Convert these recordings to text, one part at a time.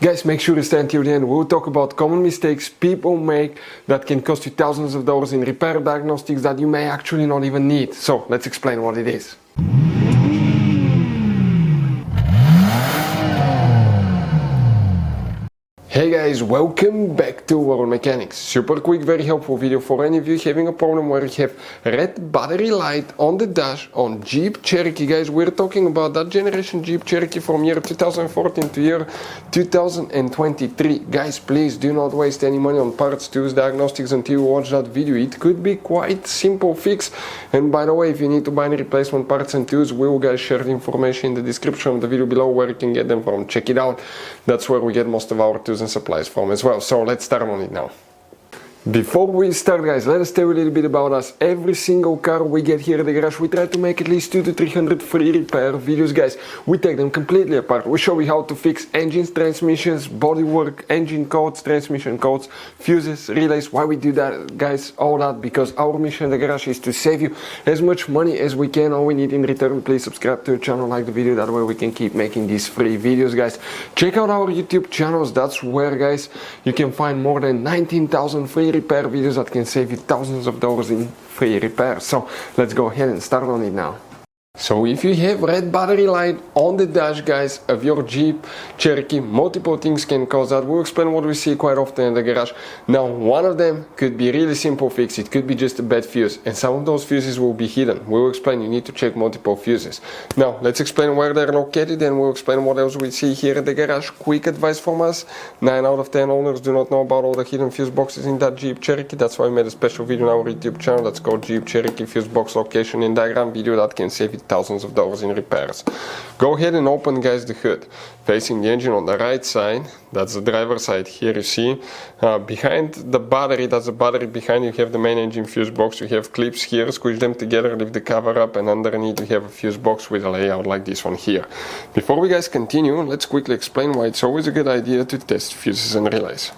Guys, make sure to stay until the end. We'll talk about common mistakes people make that can cost you thousands of dollars in repair diagnostics that you may actually not even need. So let's explain what it is. Hey guys, welcome back to World Mechanics. Super quick, very helpful video for any of you having a problem where you have red battery light on the dash on Jeep Cherokee. Guys, we're talking about that generation Jeep Cherokee from year 2014 to year 2023. Guys, please do not waste any money on parts, tools, diagnostics until you watch that video. It could be quite simple fix. And by the way, if you need to buy any replacement parts and tools, we will guys share the information in the description of the video below where you can get them from. Check it out. That's where we get most of our tools and supplies from as well. So let's start on it now. Before we start, guys, let us tell you a little bit about us. Every single car we get here at the garage, we try to make at least 200 to 300 free repair videos, guys. We take them completely apart. We show you how to fix engines, transmissions, bodywork, engine codes, transmission codes, fuses, relays. Why we do that, guys? All that because our mission at the garage is to save you as much money as we can. All we need in return, please subscribe to the channel, like the video. That way we can keep making these free videos, guys. Check out our YouTube channels. That's where, guys, you can find more than 19,000 free repair videos that can save you thousands of dollars in free repair. So let's go ahead and start on it now. So if you have red battery light on the dash, guys, of your Jeep Cherokee, multiple things can cause that. We'll explain what we see quite often in the garage. Now, one of them could be really simple fix. It could be just a bad fuse, and some of those fuses will be hidden. We'll explain you need to check multiple fuses. Now, let's explain where they're located, and we'll explain what else we see here at the garage. Quick advice from us: 9 out of 10 owners do not know about all the hidden fuse boxes in that Jeep Cherokee. That's why we made a special video on our YouTube channel that's called Jeep Cherokee Fuse Box Location and Diagram video that can save you thousands of dollars in repairs. Go ahead and open, guys, the hood. Facing the engine on the right side, that's the driver's side. Here you see behind the battery, that's the battery behind, you have the main engine fuse box. You have clips here, squish them together, lift the cover up, and underneath you have a fuse box with a layout like this one here. Before we guys continue, let's quickly explain why it's always a good idea to test fuses and relays.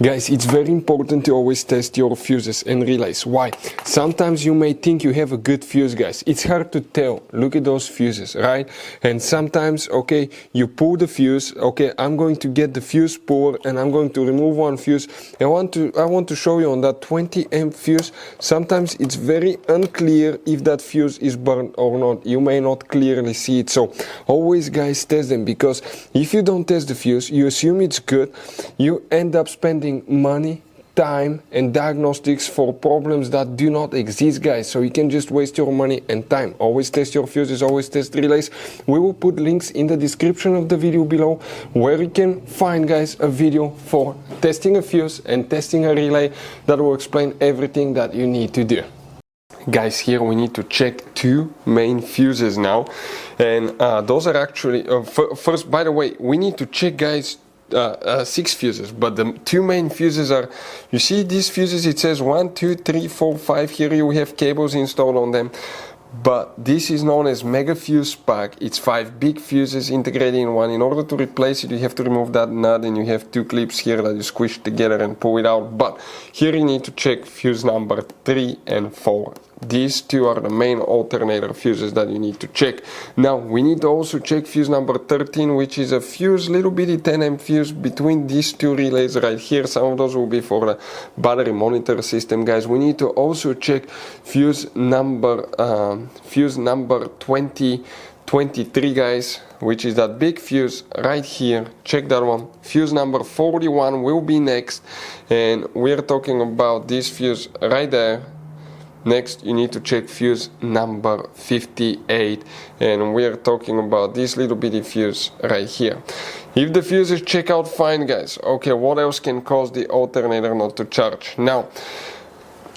Guys, it's very important to always test your fuses and relays. Why? Sometimes you may think you have a good fuse, guys. It's hard to tell. Look at those fuses, right? And sometimes, okay, you pull the fuse. Okay, I'm going to get the fuse puller and I'm going to remove one fuse. I want to show you on that 20 amp fuse. Sometimes it's very unclear if that fuse is burned or not. You may not clearly see it. So always, guys, test them, because if you don't test the fuse, you assume it's good. You end up spending money, time, and diagnostics for problems that do not exist, guys. So you can just waste your money and time. Always test your fuses, always test relays. We will put links in the description of the video below where you can find, guys, a video for testing a fuse and testing a relay that will explain everything that you need to do. Guys, here we need to check two main fuses now, and those are actually first, by the way, we need to check, guys, 6 fuses, but the two main fuses are, you see these fuses, it says 1, 2, 3, 4, 5. Here you have cables installed on them, but this is known as mega fuse pack. It's 5 big fuses integrated in one. In order to replace it, you have to remove that nut, and you have 2 clips here that you squish together and pull it out. But here you need to check fuse number 3 and 4. These two are the main alternator fuses that you need to check. Now we need to also check fuse number 13, which is a fuse, little bitty 10 amp fuse between these two relays right here. Some of those will be for the battery monitor system, guys. We need to also check fuse number 23, guys, which is that big fuse right here. Check that one. Fuse number 41 will be next, and we're talking about this fuse right there. Next, you need to check fuse number 58, and we are talking about this little bitty fuse right here. If the fuses check out fine, guys, okay, what else can cause the alternator not to charge? Now,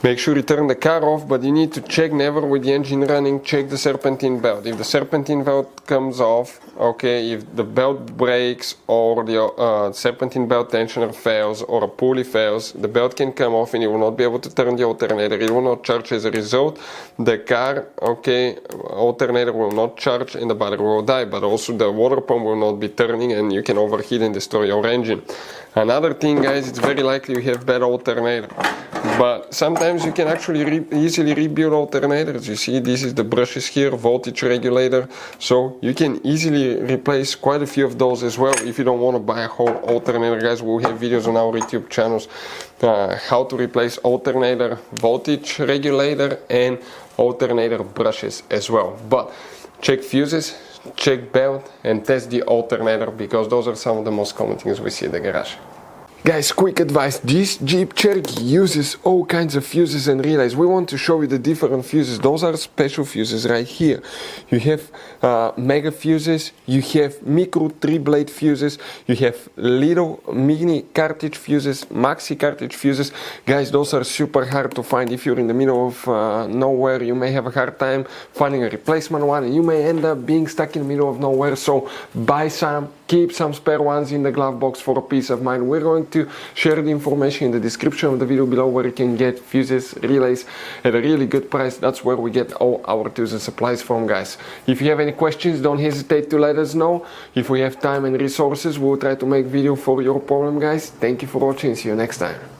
make sure you turn the car off, but you need to check, never with the engine running, check the serpentine belt. If the serpentine belt comes off, okay, if the belt breaks or the serpentine belt tensioner fails or a pulley fails, the belt can come off and you will not be able to turn the alternator. It will not charge. As a result, the car, okay, alternator will not charge and the battery will die, but also the water pump will not be turning and you can overheat and destroy your engine. Another thing, guys, it's very likely you have bad alternator, but sometimes times you can actually easily rebuild alternators. You see, this is the brushes here, voltage regulator, so you can easily replace quite a few of those as well. If you don't want to buy a whole alternator, guys, we'll have videos on our YouTube channels how to replace alternator voltage regulator and alternator brushes as well. But check fuses, check belt, and test the alternator, because those are some of the most common things we see in the garage. Guys, quick advice, this Jeep Cherokee uses all kinds of fuses and relays. We want to show you the different fuses. Those are special fuses right here. You have mega fuses, you have micro 3-blade fuses, you have little mini cartridge fuses, maxi cartridge fuses. Guys, those are super hard to find. If you're in the middle of nowhere, you may have a hard time finding a replacement one, and you may end up being stuck in the middle of nowhere. So buy some, keep some spare ones in the glove box for a peace of mind. We're going to share the information in the description of the video below, where you can get fuses, relays at a really good price. That's where we get all our tools and supplies from, guys. If you have any questions, don't hesitate to let us know. If we have time and resources, we'll try to make video for your problem, guys. Thank you for watching. See you next time.